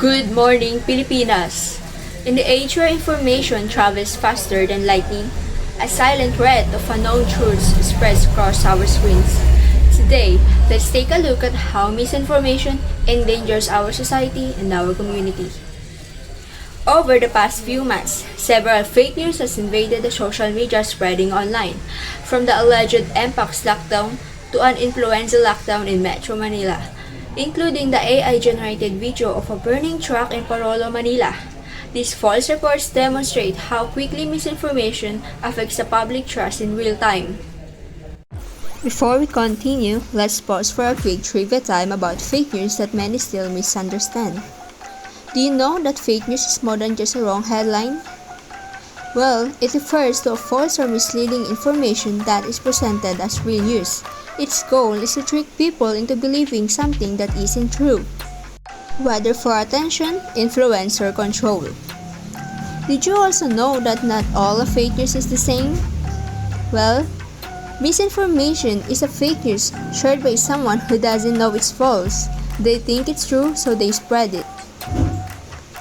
Good morning, Pilipinas! In the age where information travels faster than lightning, a silent thread of unknown truths spreads across our screens. Today, let's take a look at how misinformation endangers our society and our community. Over the past few months, several fake news has invaded the social media spreading online, from the alleged Mpox lockdown to an influenza lockdown in Metro Manila, including the AI-generated video of a burning truck in Parolo, Manila. These false reports demonstrate how quickly misinformation affects the public trust in real time. Before we continue, let's pause for a quick trivia time about fake news that many still misunderstand. Do you know that fake news is more than just a wrong headline? Well, it refers to a false or misleading information that is presented as real news. Its goal is to trick people into believing something that isn't true, whether for attention, influence, or control. Did you also know that not all of fake news is the same? Well, misinformation is a fake news shared by someone who doesn't know it's false. They think it's true, so they spread it.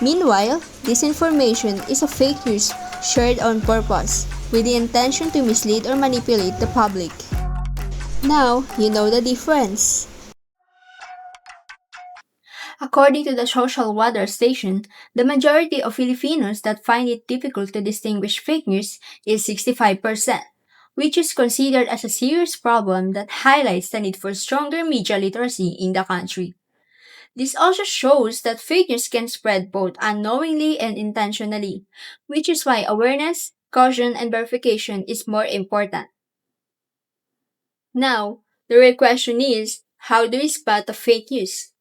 Meanwhile, disinformation is a fake news shared on purpose, with the intention to mislead or manipulate the public. Now, you know the difference. According to the Social Weather Station, the majority of Filipinos that find it difficult to distinguish fake news is 65%, which is considered as a serious problem that highlights the need for stronger media literacy in the country. This also shows that fake news can spread both unknowingly and intentionally, which is why awareness, caution, and verification is more important. Now, the real question is, how do we spot a fake news?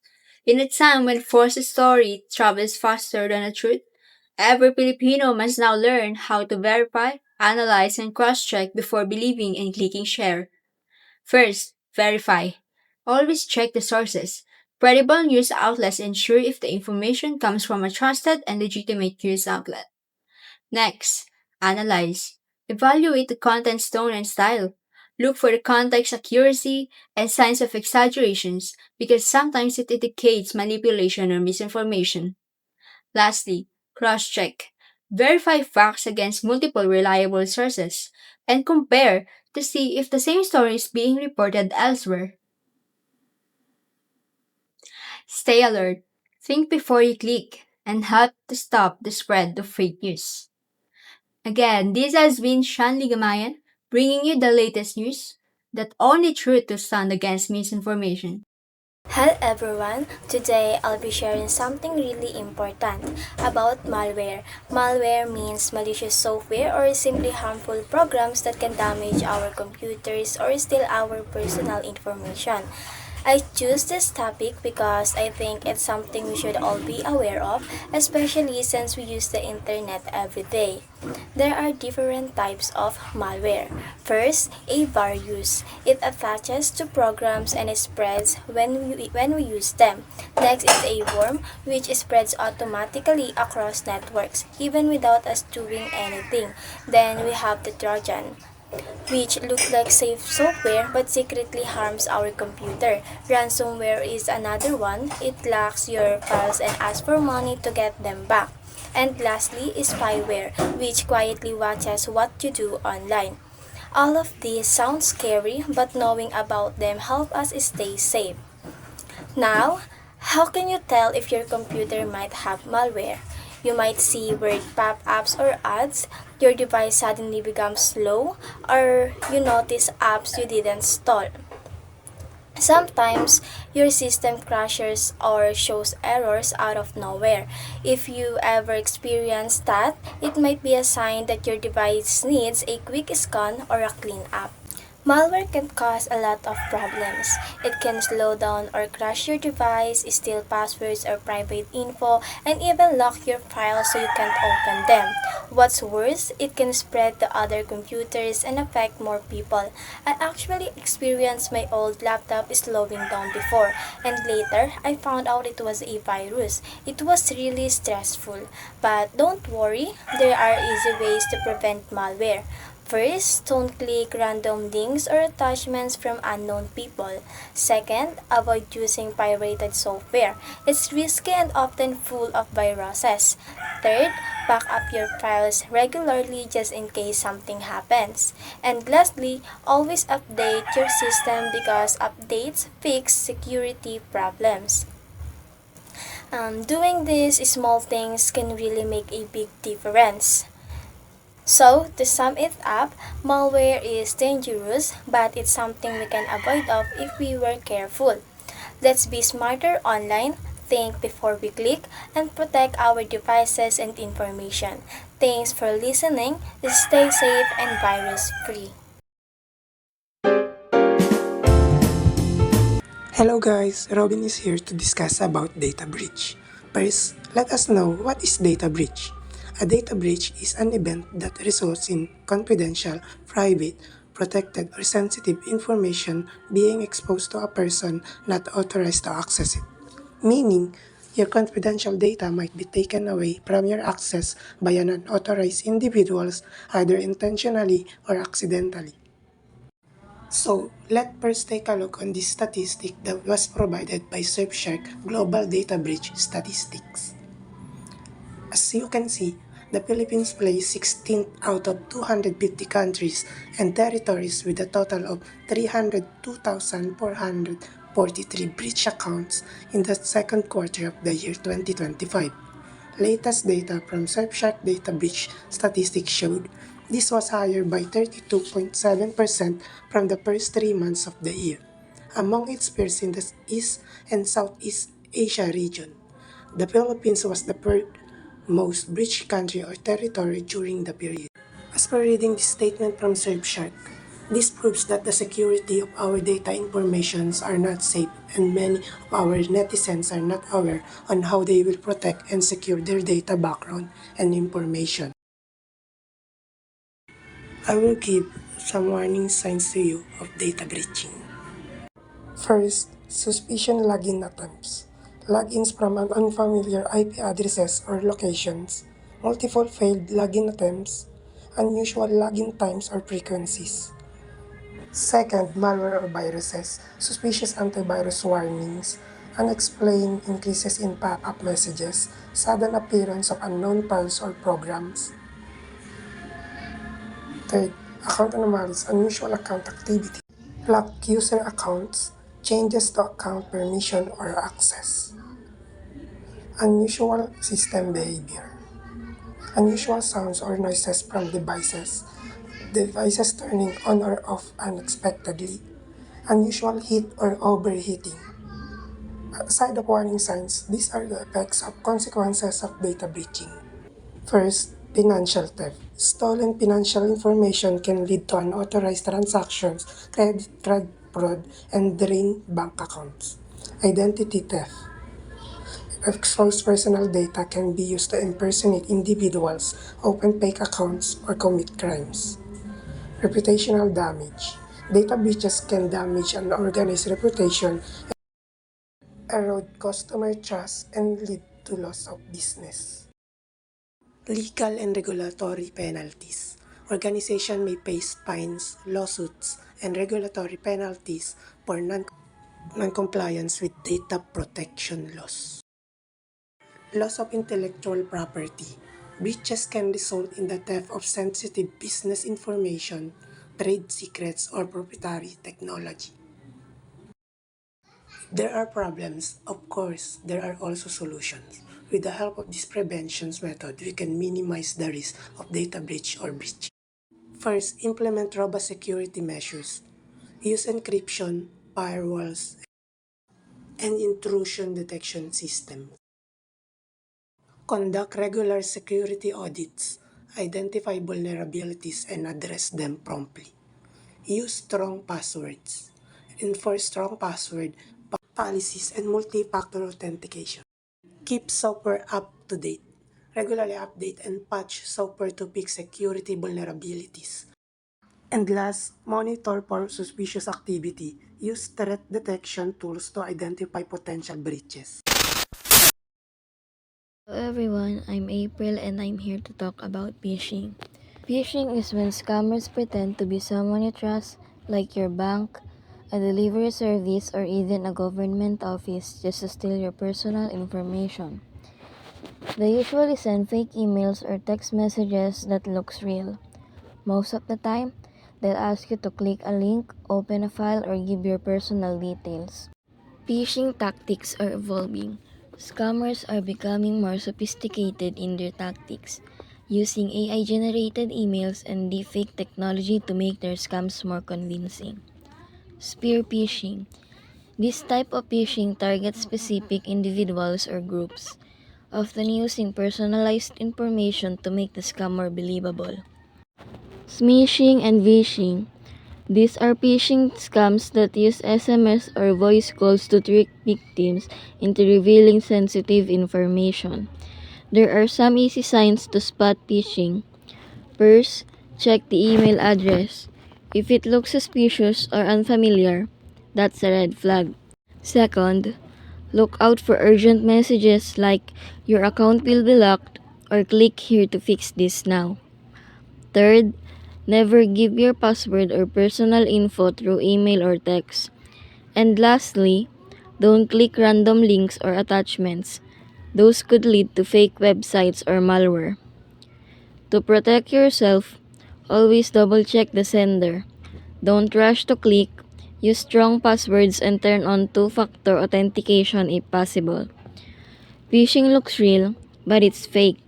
In a time when false story travels faster than the truth, every Filipino must now learn how to verify, analyze, and cross-check before believing and clicking share. First, verify. Always check the sources. Credible news outlets ensure if the information comes from a trusted and legitimate news outlet. Next, analyze. Evaluate the content's tone and style. Look for the context accuracy and signs of exaggerations because sometimes it indicates manipulation or misinformation. Lastly, cross-check. Verify facts against multiple reliable sources and compare to see if the same story is being reported elsewhere. Stay alert, think before you click, and help to stop the spread of fake news. Again, this has been Shanli Gamayan, bringing you the latest news that only truth to stand against misinformation. Hello everyone! Today I'll be sharing something really important about malware. Malware means malicious software or simply harmful programs that can damage our computers or steal our personal information. I choose this topic because I think it's something we should all be aware of, especially since we use the internet every day. There are different types of malware. First, a virus. It attaches to programs and it spreads when we use them. Next is a worm, which spreads automatically across networks, even without us doing anything. Then we have the Trojan, which looks like safe software but secretly harms our computer. Ransomware is another one. It locks your files and asks for money to get them back. And lastly is spyware, which quietly watches what you do online. All of these sound scary, but knowing about them help us stay safe. Now, how can you tell if your computer might have malware? You might see weird pop-ups or ads, your device suddenly becomes slow, or you notice apps you didn't install. Sometimes your system crashes or shows errors out of nowhere. If you ever experience that, it might be a sign that your device needs a quick scan or a clean up. Malware can cause a lot of problems. It can slow down or crash your device, steal passwords or private info, and even lock your files so you can't open them. What's worse, it can spread to other computers and affect more people. I actually experienced my old laptop slowing down before, and later I found out it was a virus. It was really stressful. But don't worry, there are easy ways to prevent malware. First, don't click random links or attachments from unknown people. Second, avoid using pirated software. It's risky and often full of viruses. Third, back up your files regularly just in case something happens. And lastly, always update your system because updates fix security problems. Doing these small things can really make a big difference. So, to sum it up, malware is dangerous, but it's something we can avoid of if we were careful. Let's be smarter online, think before we click, and protect our devices and information. Thanks for listening. Stay safe and virus free. Hello guys, Robin is here to discuss about data breach. First, let us know what is data breach. A data breach is an event that results in confidential, private, protected, or sensitive information being exposed to a person not authorized to access it. Meaning, your confidential data might be taken away from your access by an unauthorized individuals either intentionally or accidentally. So, let's first take a look on this statistic that was provided by Surfshark Global Data Breach Statistics. As you can see, the Philippines places 16th out of 250 countries and territories with a total of 302,443 breach accounts in the second quarter of the year 2025. Latest data from Surfshark Data Breach Statistics showed this was higher by 32.7% from the first 3 months of the year. Among its peers in the East and Southeast Asia region, the Philippines was the third most breached country or territory during the period. As per reading this statement from Surfshark, this proves that the security of our data informations are not safe and many of our netizens are not aware on how they will protect and secure their data background and information. I will give some warning signs to you of data breaching. First, suspicion login attempts. Logins from an unfamiliar IP addresses or locations, multiple failed login attempts, unusual login times or frequencies. Second, malware or viruses, suspicious antivirus warnings, unexplained increases in pop-up messages, sudden appearance of unknown files or programs. Third, account anomalies, unusual account activity, locked user accounts, changes to account permission or access, unusual system behavior, unusual sounds or noises from devices turning on or off unexpectedly, unusual heat or overheating. Aside of warning signs, these are the effects of consequences of data breaching. First, financial theft. Stolen financial information can lead to unauthorized transactions, credit card fraud, and drain bank accounts. Identity theft. Exposed personal data can be used to impersonate individuals, open fake accounts, or commit crimes. Reputational damage. Data breaches can damage an organized reputation, erode customer trust, and lead to loss of business. Legal and regulatory penalties. Organization may face fines, lawsuits, and regulatory penalties for non-compliance with data protection laws. Loss of intellectual property. Breaches can result in the theft of sensitive business information, trade secrets, or proprietary technology. There are problems, of course, there are also solutions. With the help of this prevention method, we can minimize the risk of data breach or breach. First, implement robust security measures. Use encryption, firewalls, and intrusion detection systems. Conduct regular security audits. Identify vulnerabilities and address them promptly. Use strong passwords. Enforce strong password policies and multi-factor authentication. Keep software up to date. Regularly update and patch software to fix security vulnerabilities. And last, monitor for suspicious activity. Use threat detection tools to identify potential breaches. Hello everyone, I'm April and I'm here to talk about phishing. Phishing is when scammers pretend to be someone you trust, like your bank, a delivery service, or even a government office, just to steal your personal information. They usually send fake emails or text messages that looks real. Most of the time, they'll ask you to click a link, open a file, or give your personal details. Phishing tactics are evolving. Scammers are becoming more sophisticated in their tactics, using AI-generated emails and deepfake technology to make their scams more convincing. Spear phishing. This type of phishing targets specific individuals or groups, often using personalized information to make the scam more believable. Smishing and vishing. These are phishing scams that use SMS or voice calls to trick victims into revealing sensitive information. There are some easy signs to spot phishing. First, check the email address. If it looks suspicious or unfamiliar, that's a red flag. Second, look out for urgent messages like your account will be locked or click here to fix this now. Third, never give your password or personal info through email or text. And lastly, don't click random links or attachments. Those could lead to fake websites or malware. To protect yourself, always double check the sender. Don't rush to click. Use strong passwords and turn on two-factor authentication if possible. Phishing looks real, but it's fake.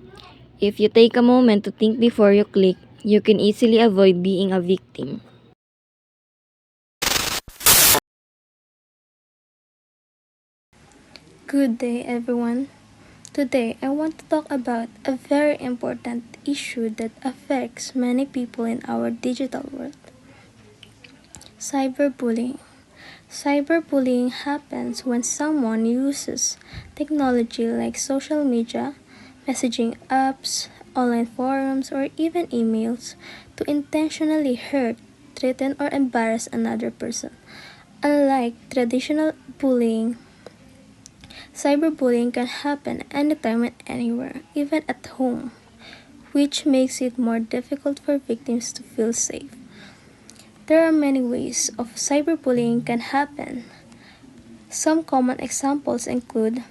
If you take a moment to think before you click, you can easily avoid being a victim. Good day, everyone. Today, I want to talk about a very important issue that affects many people in our digital world: cyberbullying. Cyberbullying happens when someone uses technology like social media, messaging apps, online forums, or even emails to intentionally hurt, threaten, or embarrass another person. Unlike traditional bullying, cyberbullying can happen anytime and anywhere, even at home, which makes it more difficult for victims to feel safe. There are many ways of cyberbullying can happen. Some common examples include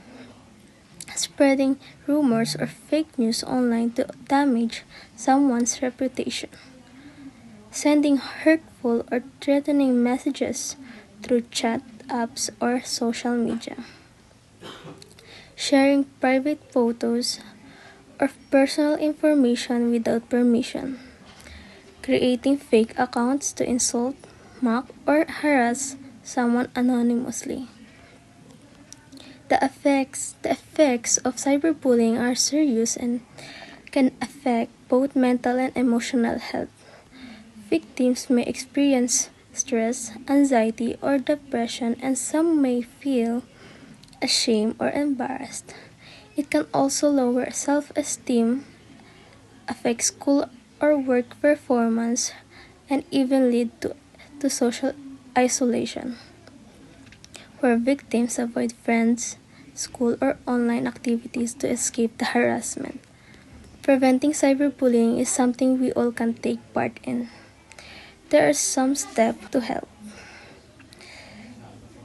spreading rumors or fake news online to damage someone's reputation, sending hurtful or threatening messages through chat apps or social media, sharing private photos or personal information without permission, creating fake accounts to insult, mock, or harass someone anonymously. The effects of cyberbullying are serious and can affect both mental and emotional health. Victims may experience stress, anxiety, or depression, and some may feel ashamed or embarrassed. It can also lower self-esteem, affect school or work performance, and even lead to social isolation, where victims avoid friends, school, or online activities to escape the harassment. Preventing cyberbullying is something we all can take part in. There are some steps to help.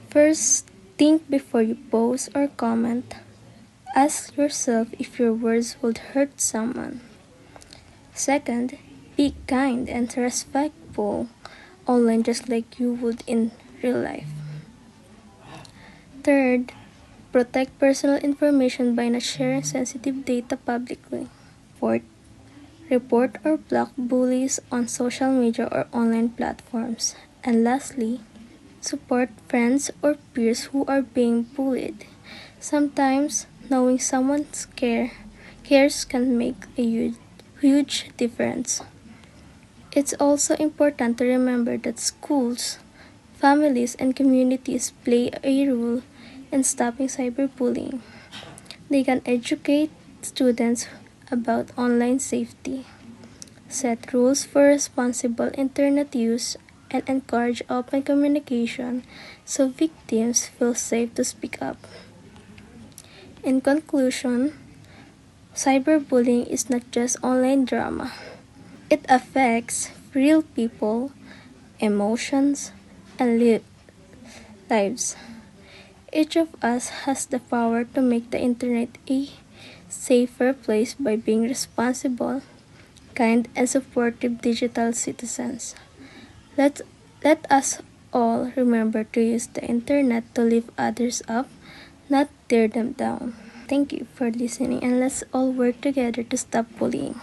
First, think before you post or comment. Ask yourself if your words would hurt someone. Second, be kind and respectful online just like you would in real life. Third, protect personal information by not sharing sensitive data publicly. Fourth, report or block bullies on social media or online platforms. And lastly, support friends or peers who are being bullied. Sometimes, knowing someone's cares can make a huge difference. It's also important to remember that schools, families, and communities play a role in stopping cyberbullying. They can educate students about online safety, set rules for responsible internet use, and encourage open communication so victims feel safe to speak up. In conclusion, cyberbullying is not just online drama. It affects real people, emotions, and lives. Each of us has the power to make the internet a safer place by being responsible, kind, and supportive digital citizens. Let, let us all remember to use the internet to lift others up, not tear them down. Thank you for listening, and let's all work together to stop bullying.